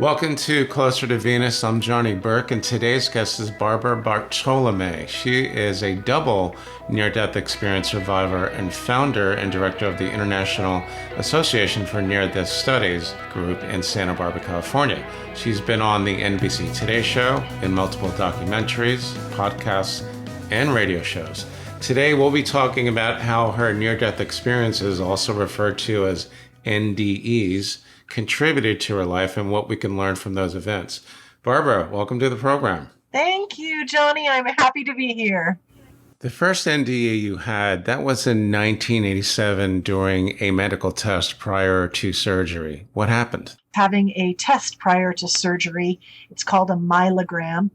Welcome to Closer to Venus. I'm Johnny Burke, and today's guest is Barbara Bartolome. She is a double near-death experience survivor and founder and director of the International Association for Near-Death Studies group in Santa Barbara, California. She's been on the NBC Today show, in multiple documentaries, podcasts, and radio shows. Today, we'll be talking about how her near-death experiences, also referred to as NDEs, contributed to her life and what we can learn from those events. Barbara, welcome to the program. Thank you, Johnny. I'm happy to be here. The first NDE you had, that was in 1987 during a medical test prior to surgery. What happened? Having a test prior to surgery, it's called a myelogram,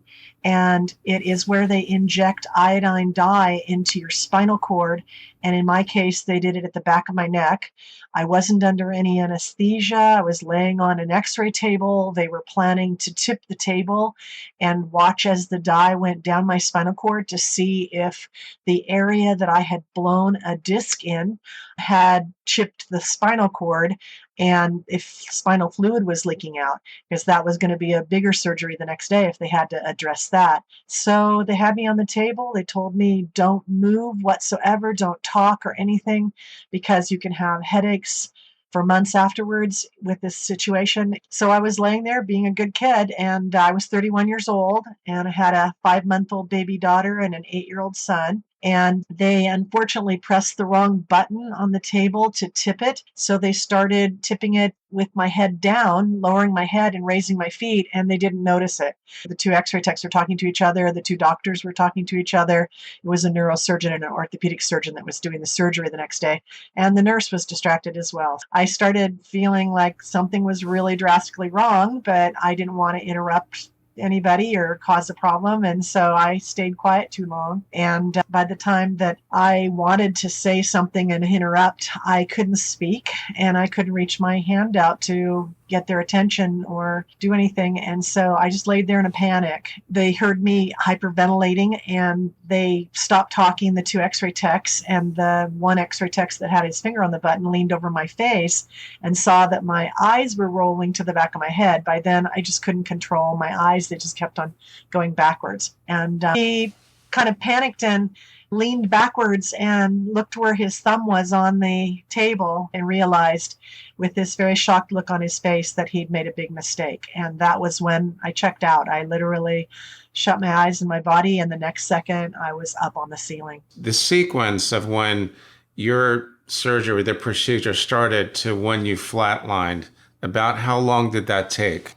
and it is where they inject iodine dye into your spinal cord. And in my case, they did it at the back of my neck. I wasn't under any anesthesia. I was laying on an x-ray table. They were planning to tip the table and watch as the dye went down my spinal cord to see if the area that I had blown a disc in had chipped the spinal cord and if spinal fluid was leaking out, because that was going to be a bigger surgery the next day if they had to address that. So they had me on the table. They told me, don't move whatsoever, don't talk or anything, because you can have headaches for months afterwards with this situation. So I was laying there being a good kid, and I was 31 years old, and I had a 5-month-old baby daughter and an 8-year-old son. And they unfortunately pressed the wrong button on the table to tip it. So they started tipping it with my head down, lowering my head and raising my feet, and they didn't notice it. The two x-ray techs were talking to each other. The two doctors were talking to each other. It was a neurosurgeon and an orthopedic surgeon that was doing the surgery the next day. And the nurse was distracted as well. I started feeling like something was really drastically wrong, but I didn't want to interrupt anybody or cause a problem. And so I stayed quiet too long. And by the time that I wanted to say something and interrupt, I couldn't speak and I couldn't reach my hand out to get their attention or do anything. And so I just laid there in a panic. They heard me hyperventilating and they stopped talking, the two x-ray techs, and the one x-ray tech that had his finger on the button leaned over my face and saw that my eyes were rolling to the back of my head. By then, I just couldn't control my eyes. They just kept on going backwards. And he kind of panicked and leaned backwards and looked where his thumb was on the table and realized with this very shocked look on his face that he'd made a big mistake. And that was when I checked out. I literally shut my eyes and my body, and the next second I was up on the ceiling. The sequence of when your surgery, the procedure started to when you flatlined, about how long did that take?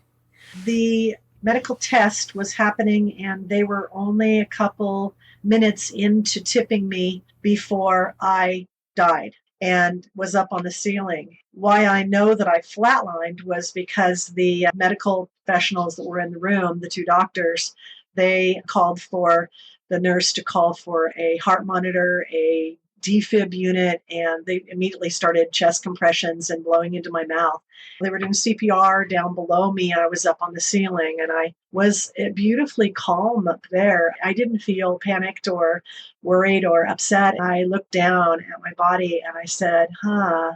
The medical test was happening and they were only a couple minutes into tipping me before I died and was up on the ceiling. Why I know that I flatlined was because the medical professionals that were in the room, the two doctors, they called for the nurse to call for a heart monitor, a defib unit, and they immediately started chest compressions and blowing into my mouth. They were doing CPR down below me. I was up on the ceiling and I was beautifully calm up there. I didn't feel panicked or worried or upset. I looked down at my body and I said,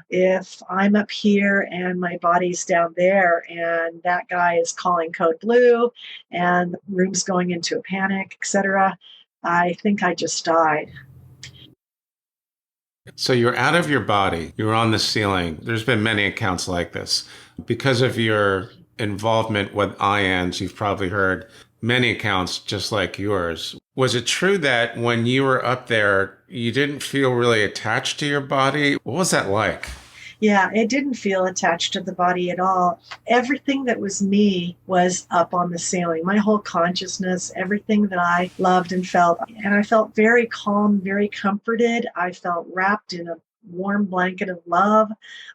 if I'm up here and my body's down there and that guy is calling code blue and the room's going into a panic, etc., I think I just died. So you're out of your body, you're on the ceiling. There's been many accounts like this. Because of your involvement with IANDS, you've probably heard many accounts just like yours. Was it true that when you were up there, you didn't feel really attached to your body? What was that like? Yeah, it didn't feel attached to the body at all. Everything that was me was up on the ceiling. My whole consciousness, everything that I loved and felt. And I felt very calm, very comforted. I felt wrapped in a warm blanket of love.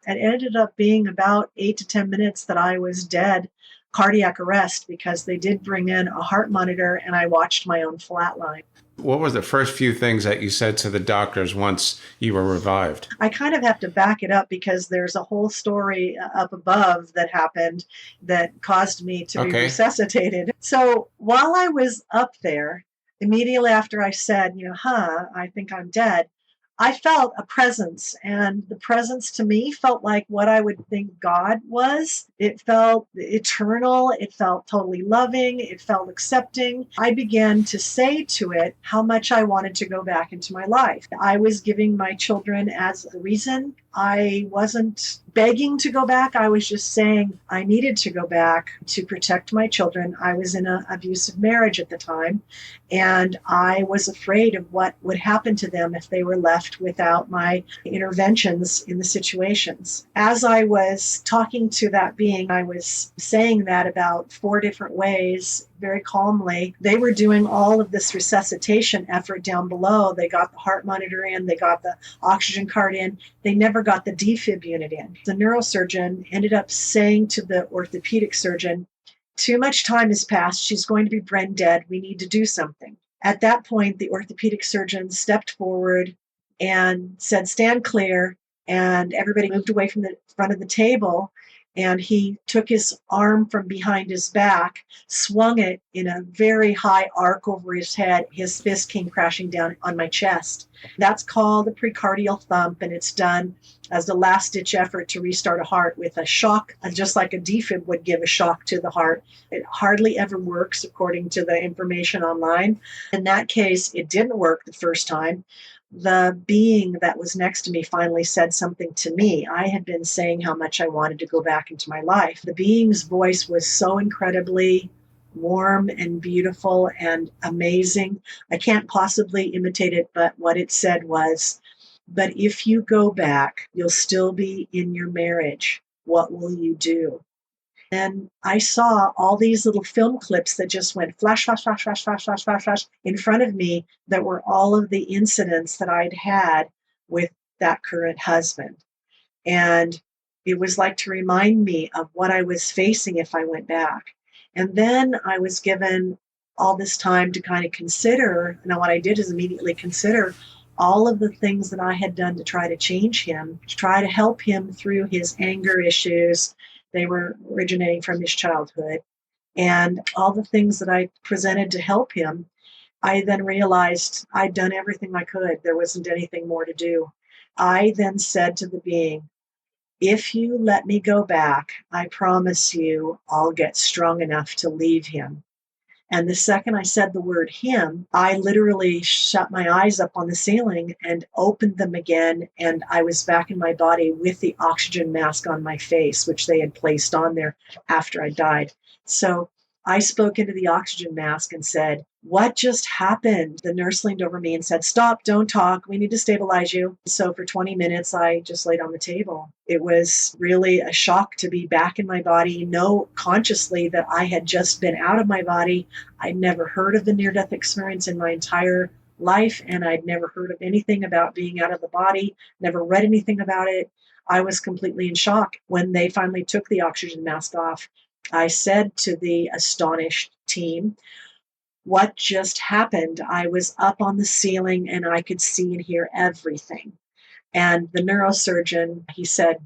It ended up being about 8 to 10 minutes that I was dead, cardiac arrest, because they did bring in a heart monitor and I watched my own flatline. What were the first few things that you said to the doctors once you were revived? I kind of have to back it up because there's a whole story up above that happened that caused me to be resuscitated. So while I was up there, immediately after I said, I think I'm dead, I felt a presence, and the presence to me felt like what I would think God was. It felt eternal. It felt totally loving. It felt accepting. I began to say to it how much I wanted to go back into my life. I was giving my children as a reason. I wasn't begging to go back. I was just saying I needed to go back to protect my children. I was in an abusive marriage at the time, and I was afraid of what would happen to them if they were left without my interventions in the situations. As I was talking to that being, I was saying that about 4 different ways, very calmly. They were doing all of this resuscitation effort down below. They got the heart monitor in, they got the oxygen card in, they never got the defib unit in. The neurosurgeon ended up saying to the orthopedic surgeon, too much time has passed. She's going to be brain dead. We need to do something. At that point, the orthopedic surgeon stepped forward and said, stand clear. And everybody moved away from the front of the table. And he took his arm from behind his back, swung it in a very high arc over his head. His fist came crashing down on my chest. That's called a precardial thump, and it's done as the last-ditch effort to restart a heart with a shock, just like a defib would give a shock to the heart. It hardly ever works, according to the information online. In that case, it didn't work the first time. The being that was next to me finally said something to me. I had been saying how much I wanted to go back into my life. The being's voice was so incredibly warm and beautiful and amazing. I can't possibly imitate it, but what it said was, but if you go back, you'll still be in your marriage. What will you do? And I saw all these little film clips that just went flash, flash, flash, flash, flash, flash, flash, flash in front of me that were all of the incidents that I'd had with that current husband. And it was like to remind me of what I was facing if I went back. And then I was given all this time to kind of consider. Now, what I did is immediately consider all of the things that I had done to try to change him, to try to help him through his anger issues. They were originating from his childhood. And all the things that I presented to help him, I then realized I'd done everything I could. There wasn't anything more to do. I then said to the being, if you let me go back, I promise you I'll get strong enough to leave him. And the second I said the word him, I literally shut my eyes up on the ceiling and opened them again. And I was back in my body with the oxygen mask on my face, which they had placed on there after I died. So I spoke into the oxygen mask and said, what just happened? The nurse leaned over me and said, stop, don't talk. We need to stabilize you. So for 20 minutes, I just laid on the table. It was really a shock to be back in my body, know consciously that I had just been out of my body. I'd never heard of the near-death experience in my entire life, and I'd never heard of anything about being out of the body, never read anything about it. I was completely in shock. When they finally took the oxygen mask off, I said to the astonished team, what just happened? I was up on the ceiling and I could see and hear everything. And the neurosurgeon, he said,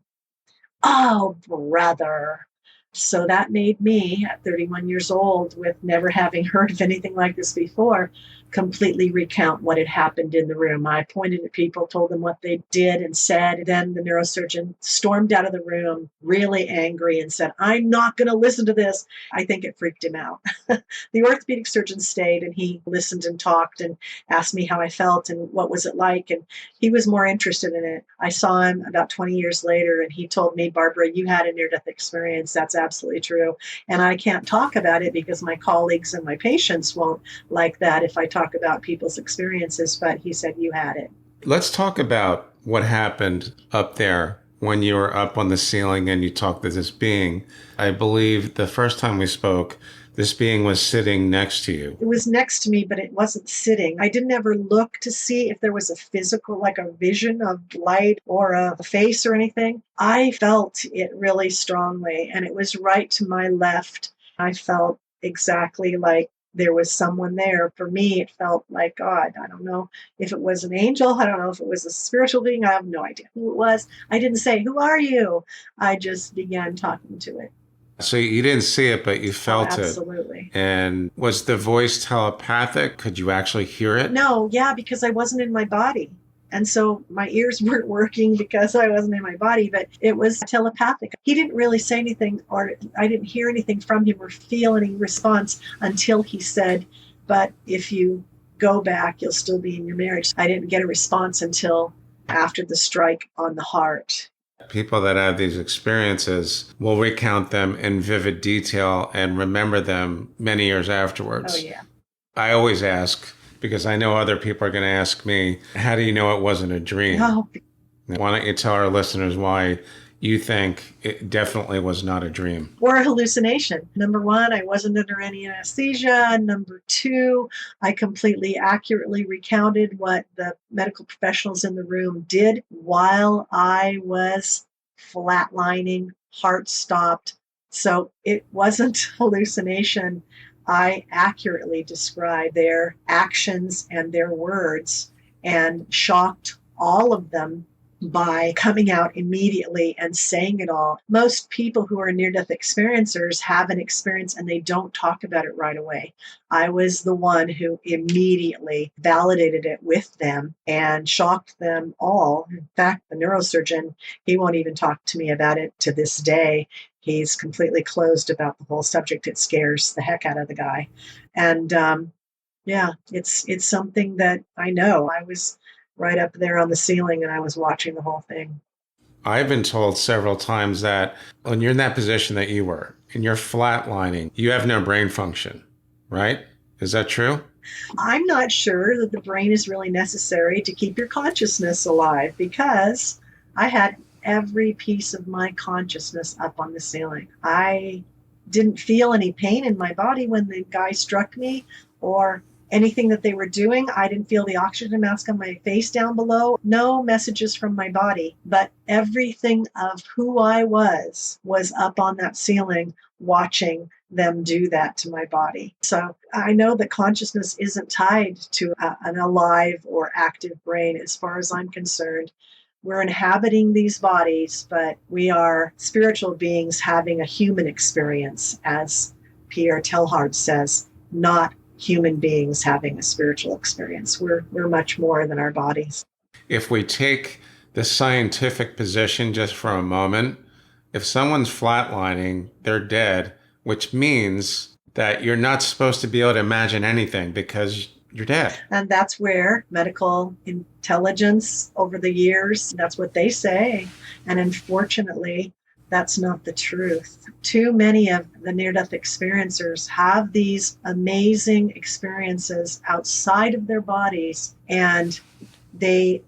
oh, brother. So that made me, at 31 years old, with never having heard of anything like this before, completely recount what had happened in the room. I pointed at people, told them what they did and said. Then the neurosurgeon stormed out of the room, really angry, and said, I'm not going to listen to this. I think it freaked him out. The orthopedic surgeon stayed, and he listened and talked and asked me how I felt and what was it like. And he was more interested in it. I saw him about 20 years later, and he told me, Barbara, you had a near-death experience. That's absolutely true. And I can't talk about it because my colleagues and my patients won't like that if I talk about people's experiences, but he said, you had it. Let's talk about what happened up there when you were up on the ceiling and you talked to this being. I believe the first time we spoke, this being was sitting next to you. It was next to me, but it wasn't sitting. I didn't ever look to see if there was a physical, like a vision of light or a face or anything. I felt it really strongly, and it was right to my left. I felt exactly like there was someone there. For me, it felt like God. I don't know if it was an angel. I don't know if it was a spiritual being. I have no idea who it was. I didn't say, who are you? I just began talking to it. So you didn't see it, but you felt it. Absolutely. And was the voice telepathic? Could you actually hear it? No, yeah, because I wasn't in my body. And so my ears weren't working because I wasn't in my body, but it was telepathic. He didn't really say anything, or I didn't hear anything from him or feel any response until he said, but if you go back, you'll still be in your marriage. I didn't get a response until after the strike on the heart. People that have these experiences will recount them in vivid detail and remember them many years afterwards. Oh, yeah. I always ask, because I know other people are going to ask me, how do you know it wasn't a dream? Oh. Why don't you tell our listeners why you think it definitely was not a dream? Or a hallucination. Number one, I wasn't under any anesthesia. Number two, I completely accurately recounted what the medical professionals in the room did while I was flatlining, heart stopped. So it wasn't hallucination. I accurately described their actions and their words and shocked all of them by coming out immediately and saying it all. Most people who are near-death experiencers have an experience and they don't talk about it right away. I was the one who immediately validated it with them and shocked them all. In fact, the neurosurgeon, he won't even talk to me about it to this day. He's completely closed about the whole subject. It scares the heck out of the guy. And yeah, it's something that I know. I was right up there on the ceiling and I was watching the whole thing. I've been told several times that when you're in that position that you were, and you're flatlining, you have no brain function, right? Is that true? I'm not sure that the brain is really necessary to keep your consciousness alive, because I had every piece of my consciousness up on the ceiling. I didn't feel any pain in my body when the guy struck me or anything that they were doing. I didn't feel the oxygen mask on my face down below. No messages from my body, but everything of who I was up on that ceiling watching them do that to my body. So I know that consciousness isn't tied to an alive or active brain as far as I'm concerned. We're inhabiting these bodies, but we are spiritual beings having a human experience, as Pierre Teilhard says, not human beings having a spiritual experience. We're much more than our bodies. If we take the scientific position just for a moment, if someone's flatlining, they're dead, which means that you're not supposed to be able to imagine anything because you're dead. And that's where medical intelligence over the years, that's what they say. And unfortunately, that's not the truth. Too many of the near-death experiencers have these amazing experiences outside of their bodies, and they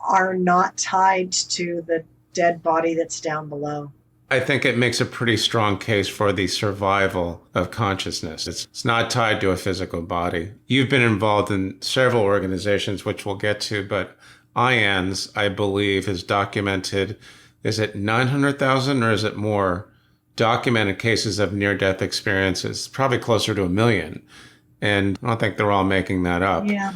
are not tied to the dead body that's down below. I think it makes a pretty strong case for the survival of consciousness. It's not tied to a physical body. You've been involved in several organizations, which we'll get to, but IANDS, I believe, has documented, is it 900,000 or is it more documented cases of near-death experiences? Probably closer to 1 million. And I don't think they're all making that up. Yeah.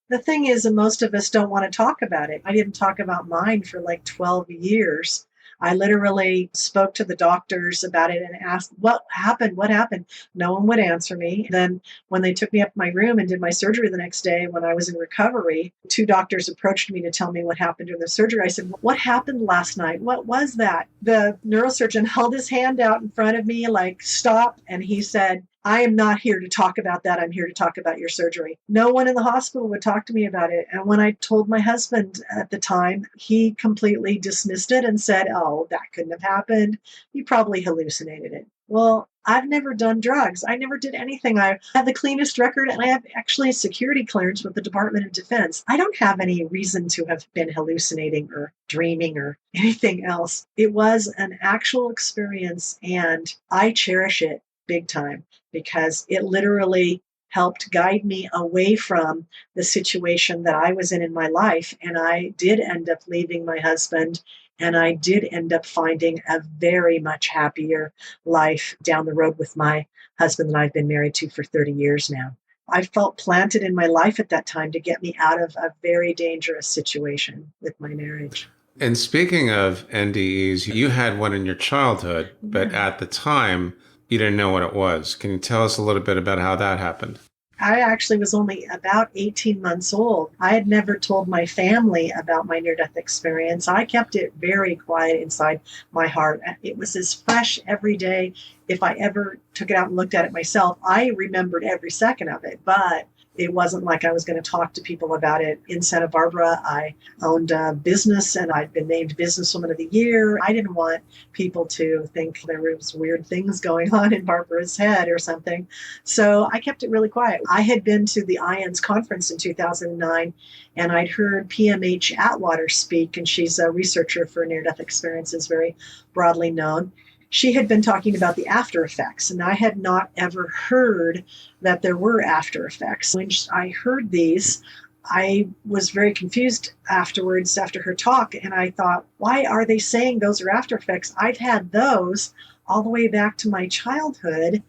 The thing is that most of us don't want to talk about it. I didn't talk about mine for like 12 years. I literally spoke to the doctors about it and asked, what happened? What happened? No one would answer me. Then when they took me up to my room and did my surgery the next day when I was in recovery, 2 doctors approached me to tell me what happened during the surgery. I said, what happened last night? What was that? The neurosurgeon held his hand out in front of me like, stop. And he said, I am not here to talk about that. I'm here to talk about your surgery. No one in the hospital would talk to me about it. And when I told my husband at the time, he completely dismissed it and said, oh, that couldn't have happened. You probably hallucinated it. Well, I've never done drugs. I never did anything. I have the cleanest record, and I have actually a security clearance with the Department of Defense. I don't have any reason to have been hallucinating or dreaming or anything else. It was an actual experience, and I cherish it big time, because it literally helped guide me away from the situation that I was in my life. And I did end up leaving my husband, and I did end up finding a very much happier life down the road with my husband that I've been married to for 30 years now. I felt planted in my life at that time to get me out of a very dangerous situation with my marriage. And speaking of NDEs, you had one in your childhood, but at the time, you didn't know what it was. Can you tell us a little bit about how that happened? I actually was only about 18 months old. I had never told my family about my near-death experience. I kept it very quiet inside my heart. It was as fresh every day. If I ever took it out and looked at it myself, I remembered every second of it, but it wasn't like I was going to talk to people about it. In Santa Barbara, I owned a business and I'd been named Businesswoman of the Year. I didn't want people to think there was weird things going on in Barbara's head or something. So I kept it really quiet. I had been to the IANDS conference in 2009 and I'd heard PMH Atwater speak, and she's a researcher for near-death experiences, very broadly known. She had been talking about the after effects, and I had not ever heard that there were after effects. When I heard these, I was very confused afterwards after her talk, and I thought, why are they saying those are after effects? I've had those all the way back to my childhood,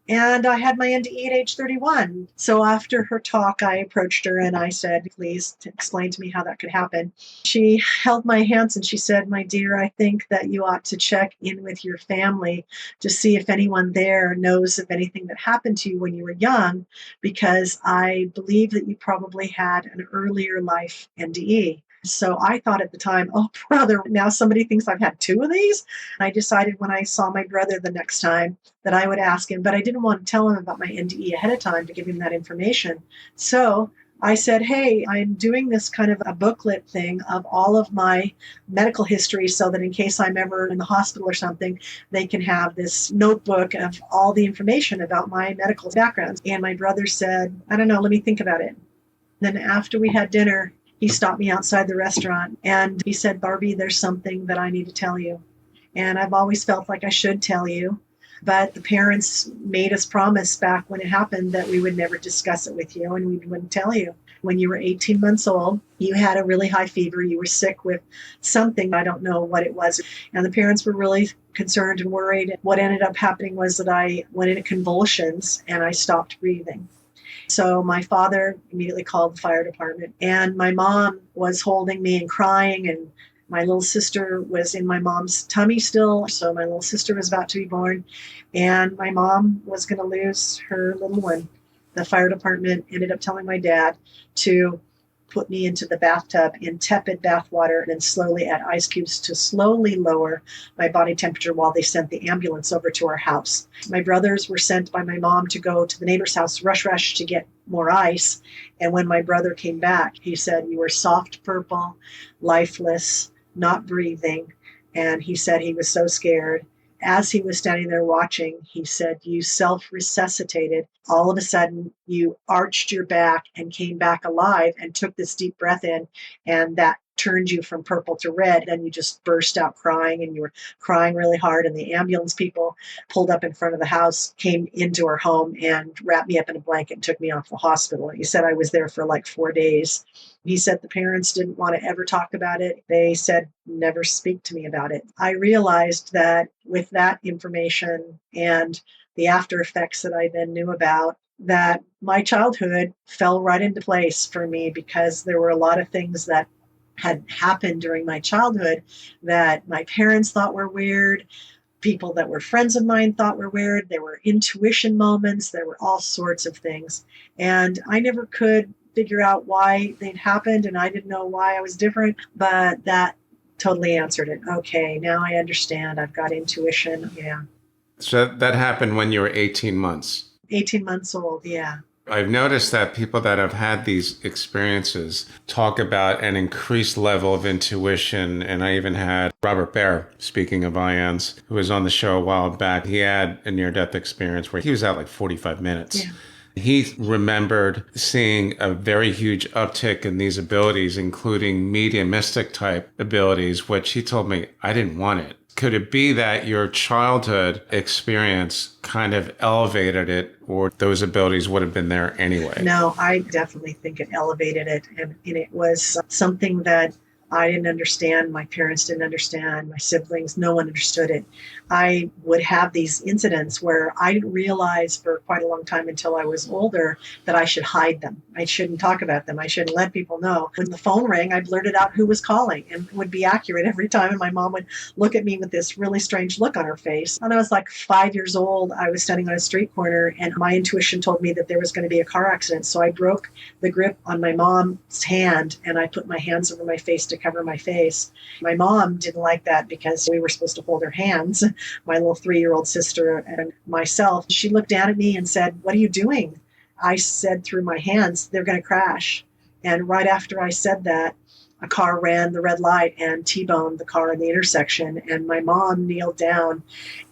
and I had my NDE at age 31. So after her talk, I approached her and I said, please explain to me how that could happen. She held my hands and she said, my dear, I think that you ought to check in with your family to see if anyone there knows of anything that happened to you when you were young, because I believe that you probably had an earlier life NDE. So I thought at the time, oh, brother, now somebody thinks I've had two of these. I decided when I saw my brother the next time that I would ask him, but I didn't want to tell him about my NDE ahead of time to give him that information. So I said, hey, I'm doing this kind of a booklet thing of all of my medical history so that in case I'm ever in the hospital or something, they can have this notebook of all the information about my medical background. And my brother said, I don't know, let me think about it. Then after we had dinner, he stopped me outside the restaurant and he said, Barbie, there's something that I need to tell you. And I've always felt like I should tell you, but the parents made us promise back when it happened that we would never discuss it with you and we wouldn't tell you. When you were 18 months old, you had a really high fever. You were sick with something. I don't know what it was. And the parents were really concerned and worried. What ended up happening was that I went into convulsions and I stopped breathing. So my father immediately called the fire department, and my mom was holding me and crying, and my little sister was in my mom's tummy still. So my little sister was about to be born, and my mom was going to lose her little one. The fire department ended up telling my dad to put me into the bathtub in tepid bath water and then slowly add ice cubes to slowly lower my body temperature while they sent the ambulance over to our house. My brothers were sent by my mom to go to the neighbor's house, rush to get more ice. And when my brother came back, he said, you were soft purple, lifeless, not breathing. And he said he was so scared. As he was standing there watching, he said, you self-resuscitated. All of a sudden, you arched your back and came back alive and took this deep breath in, and that turned you from purple to red. And you just burst out crying, and you were crying really hard. And the ambulance people pulled up in front of the house, came into our home, and wrapped me up in a blanket and took me off to the hospital. He said I was there for like 4 days. He said the parents didn't want to ever talk about it. They said, never speak to me about it. I realized that with that information and the after effects that I then knew about, that my childhood fell right into place for me, because there were a lot of things that had happened during my childhood that my parents thought were weird. People that were friends of mine thought were weird. There were intuition moments. There were all sorts of things. And I never could figure out why they'd happened, and I didn't know why I was different, but that totally answered it. Okay, now I understand. I've got intuition. Yeah. So that happened when you were 18 months. 18 months old, yeah. I've noticed that people that have had these experiences talk about an increased level of intuition. And I even had Robert Bear, speaking of IANDS, who was on the show a while back. He had a near-death experience where he was out like 45 minutes. Yeah. He remembered seeing a very huge uptick in these abilities, including mediumistic type abilities, which he told me I didn't want it. Could it be that your childhood experience kind of elevated it, or those abilities would have been there anyway? No, I definitely think it elevated it. And it was something that I didn't understand. My parents didn't understand. My siblings, no one understood it. I would have these incidents where I didn't realize for quite a long time until I was older that I should hide them. I shouldn't talk about them. I shouldn't let people know. When the phone rang, I blurted out who was calling and would be accurate every time. And my mom would look at me with this really strange look on her face. And I was like 5 years old. I was standing on a street corner and my intuition told me that there was going to be a car accident. So I broke the grip on my mom's hand and I put my hands over my face to cover my face. My mom didn't like that because we were supposed to hold her hands, my little 3-year-old sister and myself. She looked down at me and said, "What are you doing?" I said through my hands, "They're going to crash." And right after I said that, a car ran the red light and T-boned the car in the intersection. And my mom kneeled down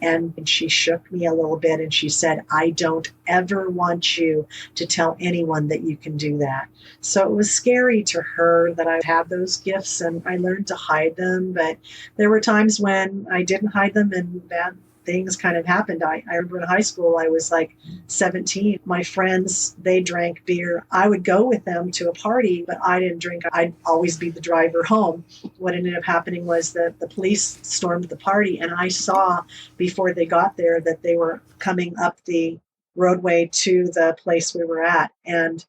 and she shook me a little bit and she said, "I don't ever want you to tell anyone that you can do that." So it was scary to her that I had those gifts and I learned to hide them. But there were times when I didn't hide them and bad things kind of happened. I remember in high school, I was like 17. My friends, they drank beer. I would go with them to a party, but I didn't drink. I'd always be the driver home. What ended up happening was that the police stormed the party, and I saw before they got there that they were coming up the roadway to the place we were at. And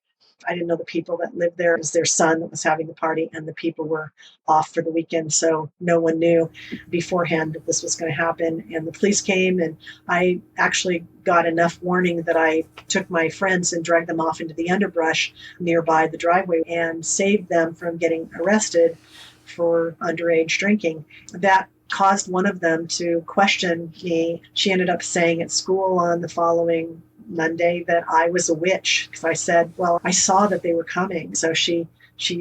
I didn't know the people that lived there. It was their son that was having the party, and the people were off for the weekend. So no one knew beforehand that this was going to happen. And the police came, and I actually got enough warning that I took my friends and dragged them off into the underbrush nearby the driveway and saved them from getting arrested for underage drinking. That caused one of them to question me. She ended up saying at school on the following Monday that I was a witch because I said, "Well, I saw that they were coming." So she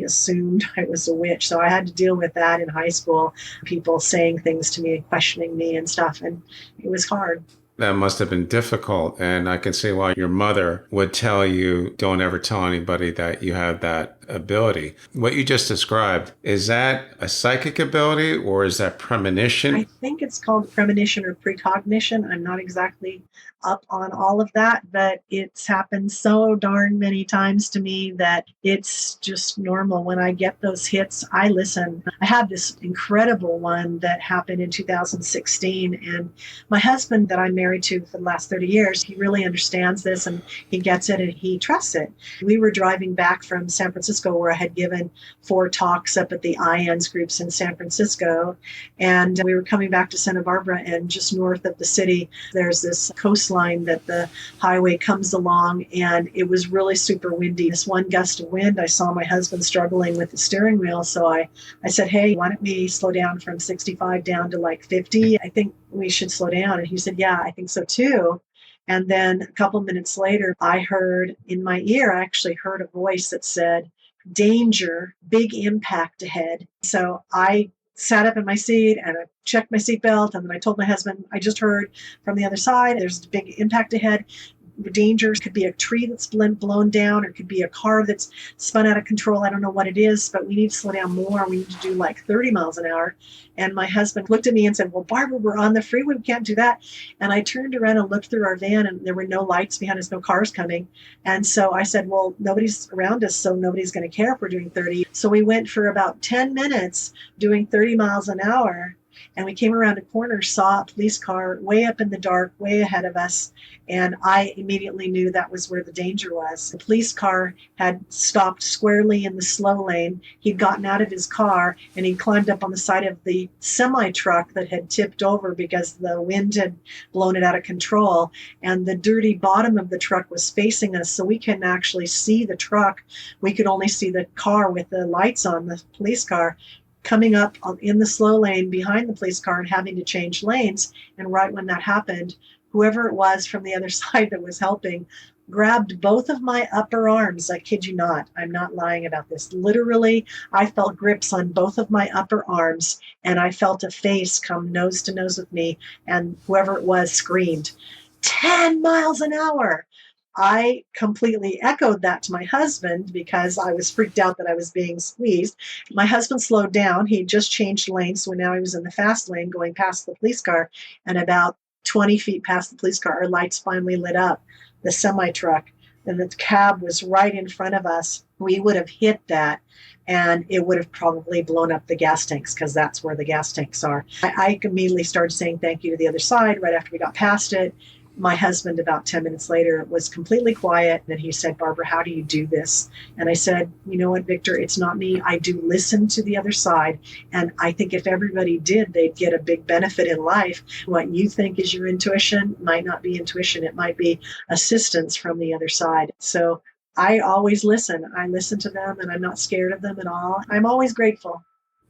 assumed I was a witch. So I had to deal with that in high school, people saying things to me and questioning me and stuff. And it was hard. That must have been difficult. And I can see why your mother would tell you, don't ever tell anybody that you have that ability. What you just described, is that a psychic ability or is that premonition? I think it's called premonition or precognition. I'm not exactly up on all of that, but it's happened so darn many times to me that it's just normal. When I get those hits, I listen. I had this incredible one that happened in 2016, and my husband that I'm married to for the last 30 years, he really understands this and he gets it and he trusts it. We were driving back from San Francisco where I had given 4 talks up at the IANDS groups in San Francisco, and we were coming back to Santa Barbara, and just north of the city, there's this coastline that the highway comes along, and it was really super windy. This one gust of wind, I saw my husband struggling with the steering wheel, so I said, "Hey, why don't we slow down from 65 down to like 50? I think we should slow down." And he said, "Yeah, I think so too." And then a couple minutes later, I heard in my ear, I actually heard a voice that said, "Danger, big impact ahead." So I sat up in my seat and I checked my seatbelt, and then I told my husband, "I just heard from the other side, there's a big impact ahead. Dangers could be a tree that's blown down, or it could be a car that's spun out of control. I don't know what it is, but we need to slow down more. We need to do like 30 miles an hour." And my husband looked at me and said, "Well, Barbara, we're on the freeway. We can't do that." And I turned around and looked through our van, and there were no lights behind us, no cars coming. And so I said, "Well, nobody's around us, so nobody's going to care if we're doing 30. So we went for about 10 minutes doing 30 miles an hour. And we came around a corner, saw a police car way up in the dark, way ahead of us. And I immediately knew that was where the danger was. The police car had stopped squarely in the slow lane. He'd gotten out of his car and he climbed up on the side of the semi-truck that had tipped over because the wind had blown it out of control. And the dirty bottom of the truck was facing us, so we couldn't actually see the truck. We could only see the car with the lights on, the police car, coming up in the slow lane behind the police car and having to change lanes. And right when that happened, whoever it was from the other side that was helping grabbed both of my upper arms. I kid you not. I'm not lying about this. Literally, I felt grips on both of my upper arms, and I felt a face come nose to nose with me, and whoever it was screamed, 10 miles an hour. I completely echoed that to my husband because I was freaked out that I was being squeezed. My husband slowed down. He just changed lanes, so now he was in the fast lane going past the police car, and about 20 feet past the police car, our lights finally lit up. The semi-truck and the cab was right in front of us, we would have hit that and it would have probably blown up the gas tanks, because that's where the gas tanks are. I immediately started saying thank you to the other side right after we got past it. My husband, about 10 minutes later, was completely quiet. And he said, Barbara, how do you do this? And I said, you know what, Victor, it's not me. I do listen to the other side. And I think if everybody did, they'd get a big benefit in life. What you think is your intuition might not be intuition. It might be assistance from the other side. So I always listen. I listen to them, and I'm not scared of them at all. I'm always grateful.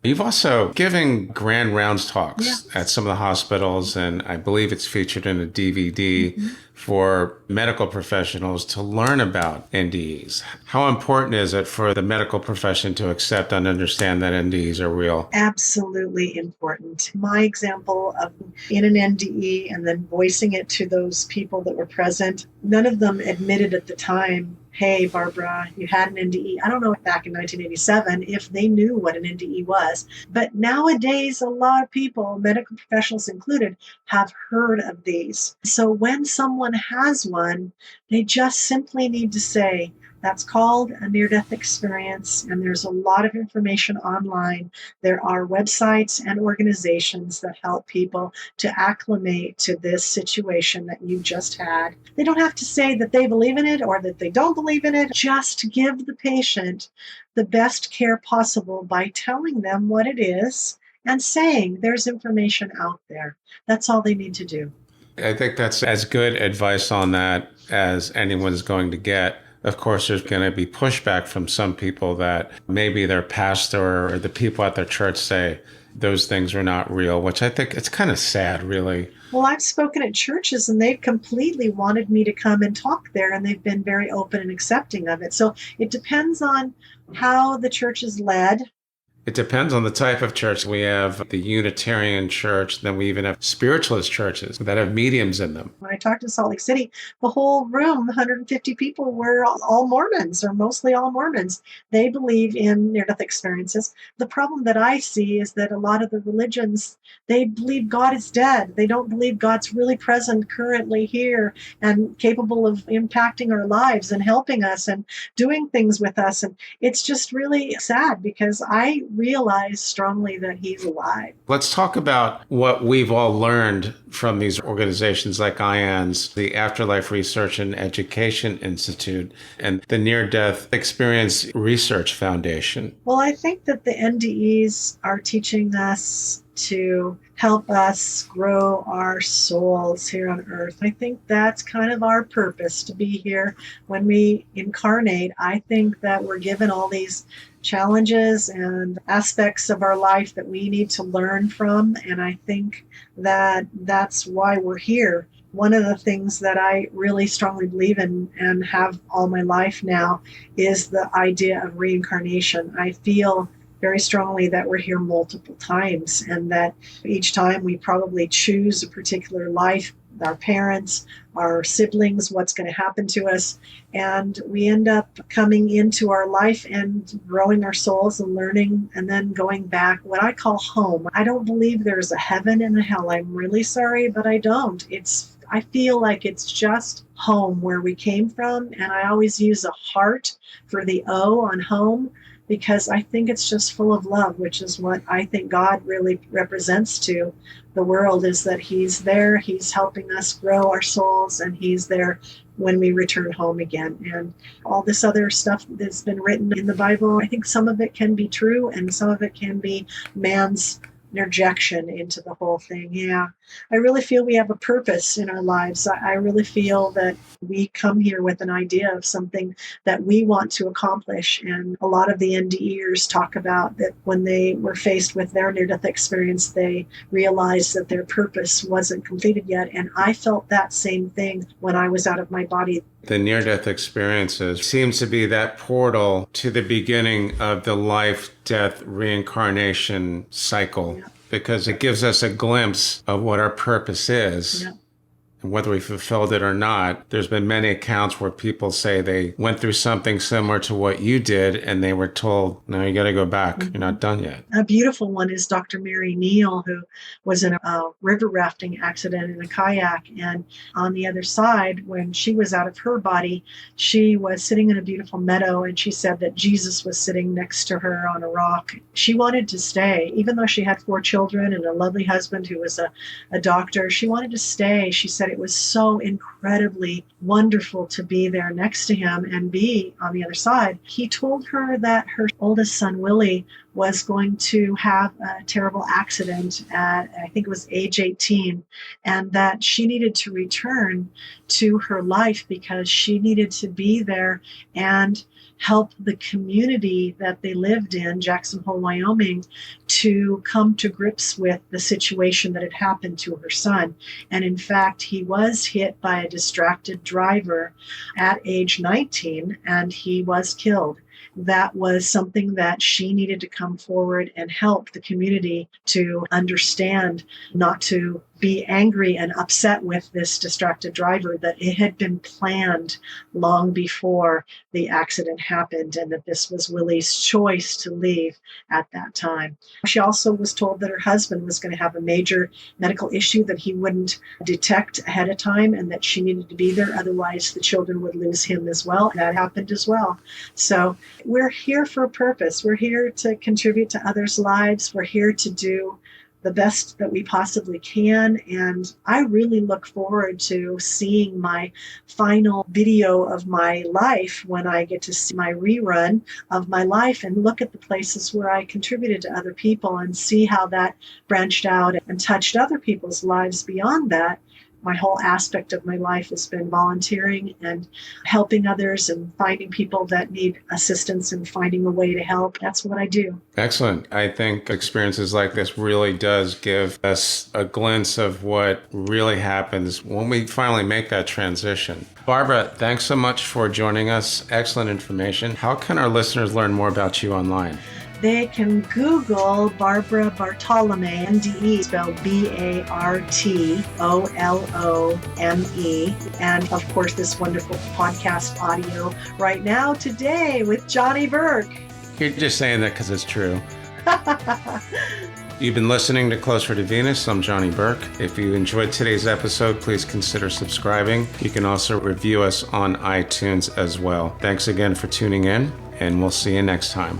You've also given grand rounds talks Yeah. at some of the hospitals, and I believe it's featured in a DVD for medical professionals to learn about NDEs. How important is it for the medical profession to accept and understand that NDEs are real? Absolutely important. My example of in an NDE and then voicing it to those people that were present, none of them admitted at the time, hey, Barbara, you had an NDE. I don't know back in 1987 if they knew what an NDE was. But nowadays, a lot of people, medical professionals included, have heard of these. So when someone has one, they just simply need to say, that's called a near-death experience, and there's a lot of information online. There are websites and organizations that help people to acclimate to this situation that you just had. They don't have to say that they believe in it or that they don't believe in it. Just give the patient the best care possible by telling them what it is and saying there's information out there. That's all they need to do. I think that's as good advice on that as anyone's going to get. Of course, there's going to be pushback from some people that maybe their pastor or the people at their church say those things are not real, which I think it's kind of sad, really. Well, I've spoken at churches and they've completely wanted me to come and talk there, and they've been very open and accepting of it. So it depends on how the church is led. It depends on the type of church. We have the Unitarian church, then we even have spiritualist churches that have mediums in them. When I talked in Salt Lake City, the whole room, 150 people, were all Mormons, or mostly all Mormons. They believe in near-death experiences. The problem that I see is that a lot of the religions, they believe God is dead. They don't believe God's really present currently here and capable of impacting our lives and helping us and doing things with us. And it's just really sad, because I realize strongly that he's alive. Let's talk about what we've all learned from these organizations like IANDS, the Afterlife Research and Education Institute, and the Near-Death Experience Research Foundation. Well, I think that the NDEs are teaching us to help us grow our souls here on earth. I think that's kind of our purpose, to be here when we incarnate. I think that we're given all these challenges and aspects of our life that we need to learn from, and I think that that's why we're here. One of the things that I really strongly believe in and have all my life now is the idea of reincarnation. I feel very strongly that we're here multiple times, and that each time we probably choose a particular life, our parents, our siblings, what's going to happen to us, and we end up coming into our life and growing our souls and learning, and then going back, what I call home. I don't believe there's a heaven and a hell. I'm really sorry, but I don't. I feel like it's just home, where we came from, and I always use a heart for the O on home, because I think it's just full of love, which is what I think God really represents to the world, is that he's there, he's helping us grow our souls, and he's there when we return home again. And all this other stuff that's been written in the Bible, I think some of it can be true, and some of it can be man's interjection into the whole thing. Yeah, I really feel we have a purpose in our lives. I really feel that we come here with an idea of something that we want to accomplish. And a lot of the NDEers talk about that when they were faced with their near-death experience, they realized that their purpose wasn't completed yet. And I felt that same thing when I was out of my body. The near-death experiences seems to be that portal to the beginning of the life-death reincarnation cycle, Yeah. because it gives us a glimpse of what our purpose is. Yeah. And whether we fulfilled it or not, there's been many accounts where people say they went through something similar to what you did and they were told, no, you got to go back. You're not done yet. A beautiful one is Dr. Mary Neal, who was in a river rafting accident in a kayak. And on the other side, when she was out of her body, she was sitting in a beautiful meadow, and she said that Jesus was sitting next to her on a rock. She wanted to stay, even though she had 4 children and a lovely husband who was a doctor. She wanted to stay. She said it was so incredibly wonderful to be there next to him and be on the other side. He told her that her oldest son, Willie, was going to have a terrible accident at, I think it was age 18, and that she needed to return to her life because she needed to be there and help the community that they lived in, Jackson Hole, Wyoming, to come to grips with the situation that had happened to her son. And in fact, he was hit by a distracted driver at age 19, and he was killed. That was something that she needed to come forward and help the community to understand, not to be angry and upset with this distracted driver, that it had been planned long before the accident happened and that this was Willie's choice to leave at that time. She also was told that her husband was going to have a major medical issue that he wouldn't detect ahead of time and that she needed to be there, otherwise the children would lose him as well. That happened as well. So we're here for a purpose. We're here to contribute to others' lives. We're here to do the best that we possibly can. And I really look forward to seeing my final video of my life when I get to see my rerun of my life and look at the places where I contributed to other people and see how that branched out and touched other people's lives beyond that. My whole aspect of my life has been volunteering and helping others and finding people that need assistance and finding a way to help. That's what I do. Excellent. I think experiences like this really does give us a glimpse of what really happens when we finally make that transition. Barbara, thanks so much for joining us. Excellent information. How can our listeners learn more about you online? They can Google Barbara Bartolome, NDE, spelled Bartolome. And of course, this wonderful podcast audio right now, today, with Johnny Burke. You're just saying that because it's true. You've been listening to Closer to Venus. I'm Johnny Burke. If you enjoyed today's episode, please consider subscribing. You can also review us on iTunes as well. Thanks again for tuning in, and we'll see you next time.